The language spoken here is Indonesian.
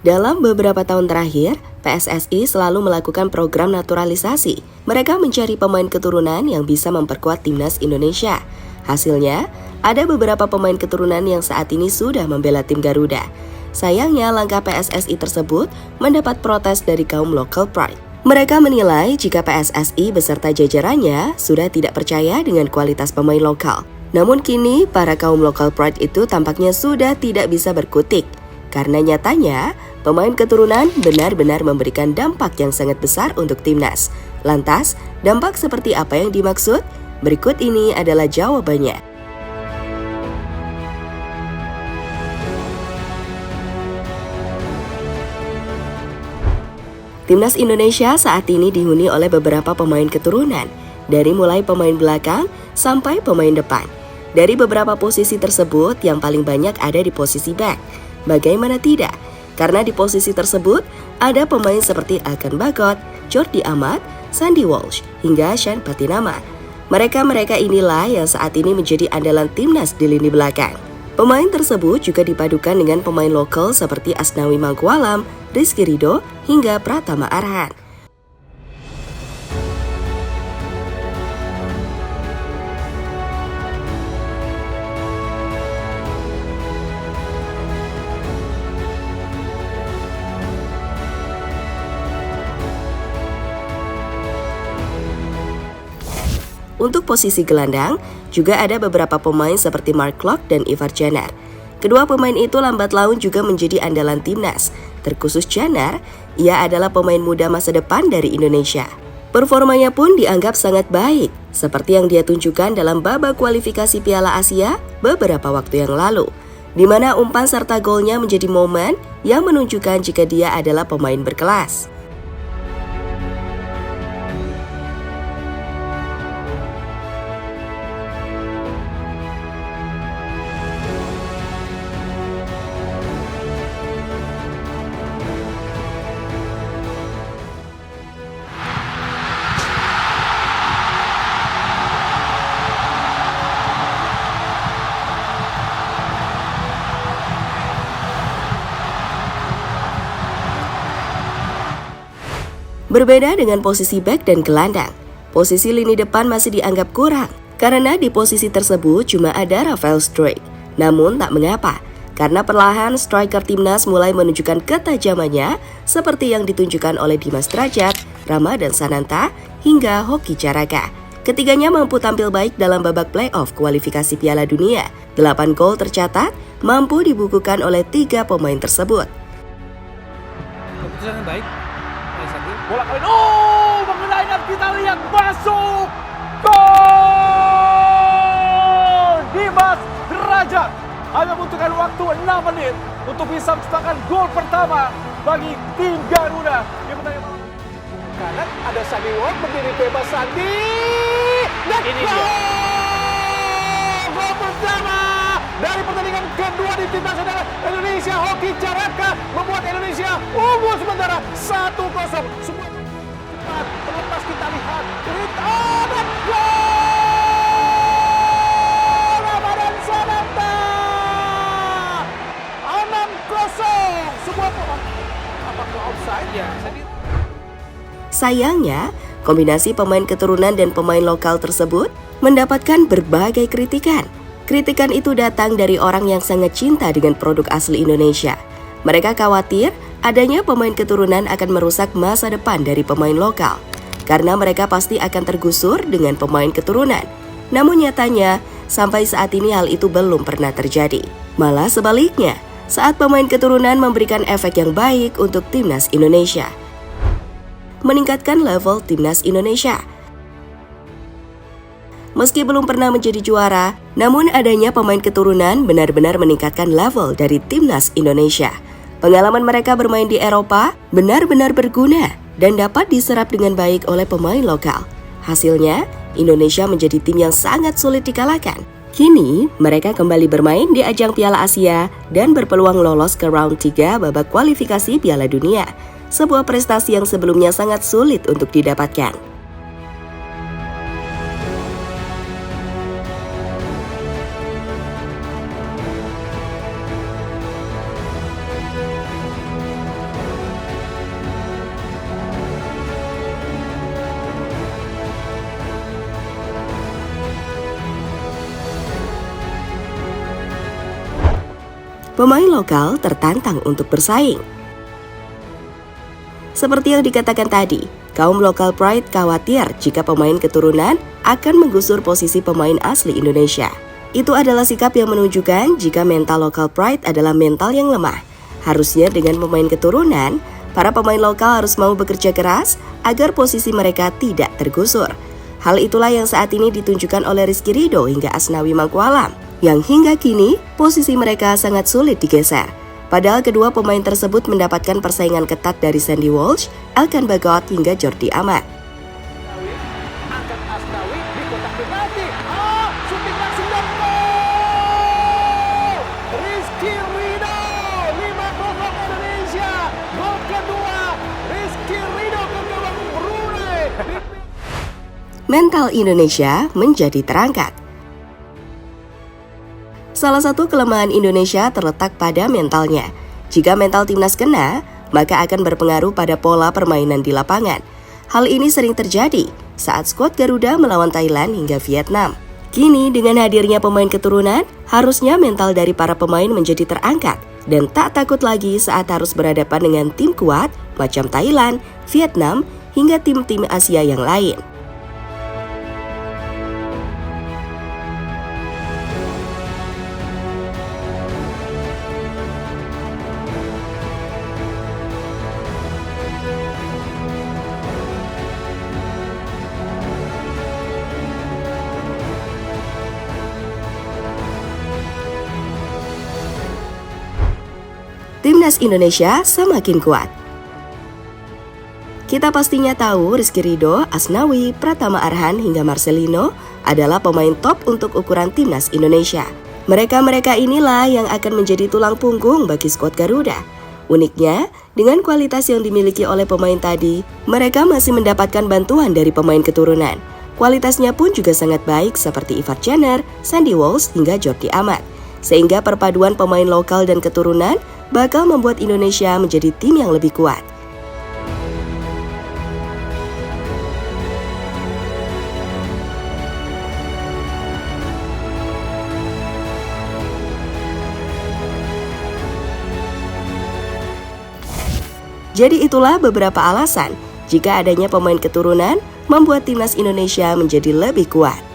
Dalam beberapa tahun terakhir, PSSI selalu melakukan program naturalisasi. Mereka mencari pemain keturunan yang bisa memperkuat timnas Indonesia. Hasilnya, ada beberapa pemain keturunan yang saat ini sudah membela tim Garuda. Sayangnya, langkah PSSI tersebut mendapat protes dari kaum local pride. Mereka menilai jika PSSI beserta jajarannya sudah tidak percaya dengan kualitas pemain lokal. Namun kini, para kaum local pride itu tampaknya sudah tidak bisa berkutik. Karena nyatanya, pemain keturunan benar-benar memberikan dampak yang sangat besar untuk timnas. Lantas, dampak seperti apa yang dimaksud? Berikut ini adalah jawabannya. Timnas Indonesia saat ini dihuni oleh beberapa pemain keturunan, dari mulai pemain belakang sampai pemain depan. Dari beberapa posisi tersebut, yang paling banyak ada di posisi back. Bagaimana tidak? Karena di posisi tersebut ada pemain seperti Alkan Bagot, Jordi Amat, Sandy Walsh, hingga Sean Patinama. Mereka inilah yang saat ini menjadi andalan timnas di lini belakang. Pemain tersebut juga dipadukan dengan pemain lokal seperti Asnawi Mangkualam, Rizky Ridho, hingga Pratama Arhan. Untuk posisi gelandang, juga ada beberapa pemain seperti Mark Klok dan Ivar Janar. Kedua pemain itu lambat laun juga menjadi andalan timnas. Terkhusus Janar, ia adalah pemain muda masa depan dari Indonesia. Performanya pun dianggap sangat baik, seperti yang dia tunjukkan dalam babak kualifikasi Piala Asia beberapa waktu yang lalu, di mana umpan serta golnya menjadi momen yang menunjukkan jika dia adalah pemain berkelas. Berbeda dengan posisi bek dan gelandang, posisi lini depan masih dianggap kurang karena di posisi tersebut cuma ada Rafael Struijk. Namun tak mengapa, karena perlahan striker timnas mulai menunjukkan ketajamannya seperti yang ditunjukkan oleh Dimas Drajat, Ramadan Sananta, hingga Hoki Caraka. Ketiganya mampu tampil baik dalam babak playoff kualifikasi Piala Dunia. 8 gol tercatat mampu dibukukan oleh 3 pemain tersebut. Keputusan yang baik. Bola kali mengenai kita lihat masuk gol Dimas Drajat hanya membutuhkan waktu 6 menit untuk bisa menciptakan gol pertama bagi tim Garuda. Kanan ada Sandy Walsh berdiri bebas Sandy dan gol pertama dari pertandingan kedua di timnas Indonesia. Hoki Caraka membuat Indonesia unggul sementara 1-0. Semua cepat terlepas kita lihat dan gol Ramadan Sananta 6-0. Sebuah apakah offside ya? Sayangnya, kombinasi pemain keturunan dan pemain lokal tersebut mendapatkan berbagai kritikan. Kritikan itu datang dari orang yang sangat cinta dengan produk asli Indonesia. Mereka khawatir adanya pemain keturunan akan merusak masa depan dari pemain lokal, karena mereka pasti akan tergusur dengan pemain keturunan. Namun nyatanya, sampai saat ini hal itu belum pernah terjadi. Malah sebaliknya, saat pemain keturunan memberikan efek yang baik untuk timnas Indonesia. Meningkatkan level timnas Indonesia. Meski belum pernah menjadi juara, namun adanya pemain keturunan benar-benar meningkatkan level dari timnas Indonesia. Pengalaman mereka bermain di Eropa benar-benar berguna dan dapat diserap dengan baik oleh pemain lokal. Hasilnya, Indonesia menjadi tim yang sangat sulit dikalahkan. Kini, mereka kembali bermain di ajang Piala Asia dan berpeluang lolos ke round 3 babak kualifikasi Piala Dunia. Sebuah prestasi yang sebelumnya sangat sulit untuk didapatkan. pemain lokal tertantang untuk bersaing. Seperti yang dikatakan tadi, kaum local pride khawatir jika pemain keturunan akan menggusur posisi pemain asli Indonesia. Itu adalah sikap yang menunjukkan jika mental local pride adalah mental yang lemah. Harusnya dengan pemain keturunan, para pemain lokal harus mau bekerja keras agar posisi mereka tidak tergusur. Hal itulah yang saat ini ditunjukkan oleh Rizky Ridho hingga Asnawi Mangkualam, yang hingga kini posisi mereka sangat sulit digeser. Padahal kedua pemain tersebut mendapatkan persaingan ketat dari Sandy Walsh, Elkan Bagot hingga Jordi Amat. Angkat Asnawi di kotak penalti. Shooting langsung dan gol! Rizky Ridho 5-0 Indonesia. Gol kedua Rizky Ridho ke gawang Brunei. Mental Indonesia menjadi terangkat. Salah satu kelemahan Indonesia terletak pada mentalnya. Jika mental timnas kena, maka akan berpengaruh pada pola permainan di lapangan. Hal ini sering terjadi saat skuad Garuda melawan Thailand hingga Vietnam. Kini dengan hadirnya pemain keturunan, harusnya mental dari para pemain menjadi terangkat dan tak takut lagi saat harus berhadapan dengan tim kuat macam Thailand, Vietnam, hingga tim-tim Asia yang lain. Timnas Indonesia semakin kuat. Kita pastinya tahu Rizky Ridho, Asnawi, Pratama Arhan hingga Marcelino adalah pemain top untuk ukuran Timnas Indonesia. Mereka-mereka inilah yang akan menjadi tulang punggung bagi skuad Garuda. Uniknya, dengan kualitas yang dimiliki oleh pemain tadi, mereka masih mendapatkan bantuan dari pemain keturunan. Kualitasnya pun juga sangat baik seperti Ivar Jenner, Sandy Walsh hingga Jordi Amat. Sehingga perpaduan pemain lokal dan keturunan bakal membuat Indonesia menjadi tim yang lebih kuat. Jadi itulah beberapa alasan jika adanya pemain keturunan membuat timnas Indonesia menjadi lebih kuat.